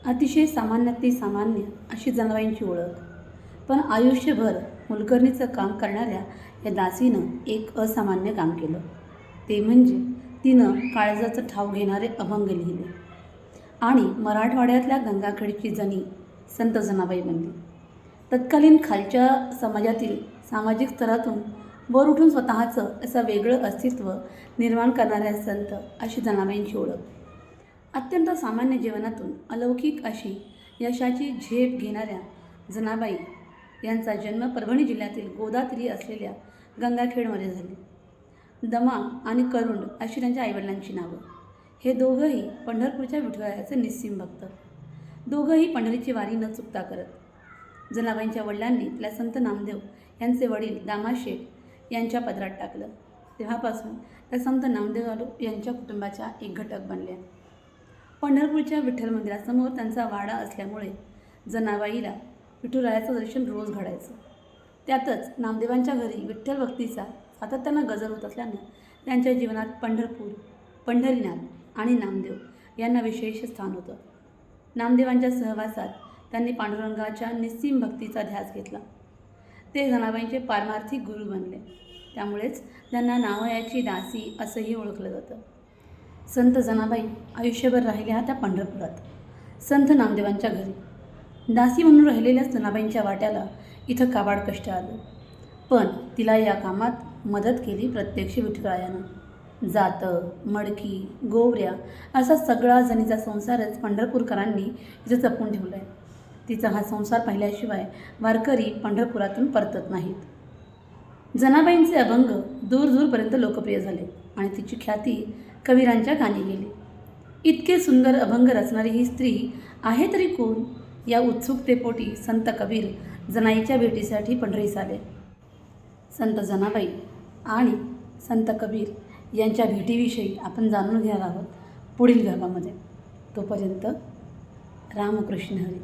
अतिशय सामान्यातली सामान्य अशी जनाबाईंची ओळख. पण आयुष्यभर मोलकरणीचं काम करणाऱ्या या दासीनं एक असामान्य काम केलं. ते म्हणजे तिनं काळजाचं ठाव घेणारे अभंग लिहिले आणि मराठवाड्यातल्या गंगाखेडची जणी संत जनाबाई बनली. तत्कालीन खालच्या समाजातील सामाजिक स्तरातून वर उठून स्वतःचं असं वेगळं अस्तित्व निर्माण करणाऱ्या संत अशी जनाबाईंची ओळख. अत्यंत सामान्य जीवनातून अलौकिक अशी यशाची झेप घेणाऱ्या जनाबाई यांचा जन्म परभणी जिल्ह्यातील गोदातरी असलेल्या गंगाखेडमध्ये झाले. दमा आणि करुंड अशी त्यांच्या आईवडिलांची नावं. हे दोघंही पंढरपूरच्या विठुरायाचे निस्सीम भक्त. दोघंही पंढरीची वारी न चुकता करत. जनाबाईंच्या वडिलांनी तिला संत नामदेव यांचे वडील दामाशेठ यांच्या पदरात टाकलं. तेव्हापासून त्या संत नामदेव यांच्या कुटुंबाच्या एक घटक बनल्या. पंढरपूरच्या विठ्ठल मंदिरासमोर त्यांचा वाडा असल्यामुळे जनाबाईला विठुरायाचं दर्शन रोज घडायचं. त्यातच नामदेवांच्या घरी विठ्ठल भक्तीचा सातत्यानं गजर होत असल्यानं त्यांच्या जीवनात पंढरपूर, पंढरीनाथ आणि नामदेव यांना विशेष स्थान होतं. नामदेवांच्या सहवासात त्यांनी पांडुरंगाच्या निस्सीम भक्तीचा ध्यास घेतला. ते जनाबाईंचे पारमार्थिक गुरु बनले. त्यामुळेच त्यांना नावयाची दासी असंही ओळखलं जातं. संत जनाबाई आयुष्यभर राहिल्या त्या पंढरपुरात, संत नामदेवांच्या घरी. दासी म्हणून राहिलेल्या जनाबाईंच्या वाट्याला इथं काबाड कष्ट आलं. पण तिला या कामात मदत केली प्रत्यक्ष विठुरायानं. जातं, मडकी, गोवऱ्या असा सगळा जणीचा संसारच पंढरपूरकरांनी इथं जपून ठेवला आहे. तिचा हा संसार पाहिल्याशिवाय वारकरी पंढरपुरातून परतत नाहीत. जनाबाईंचे अभंग दूरदूरपर्यंत लोकप्रिय झाले आणि तिची ख्याती कबीरांच्या कानी गेली. इतके सुंदर अभंग रचणारी ही स्त्री आहे तरी कोण, या उत्सुकतेपोटी संत कबीर जनाईच्या भेटीसाठी पंढरीस आले. संत जनाबाई आणि संत कबीर यांच्या भेटीविषयी आपण जाणून घेणार आहोत पुढील भागामध्ये. तोपर्यंत रामकृष्ण हरी.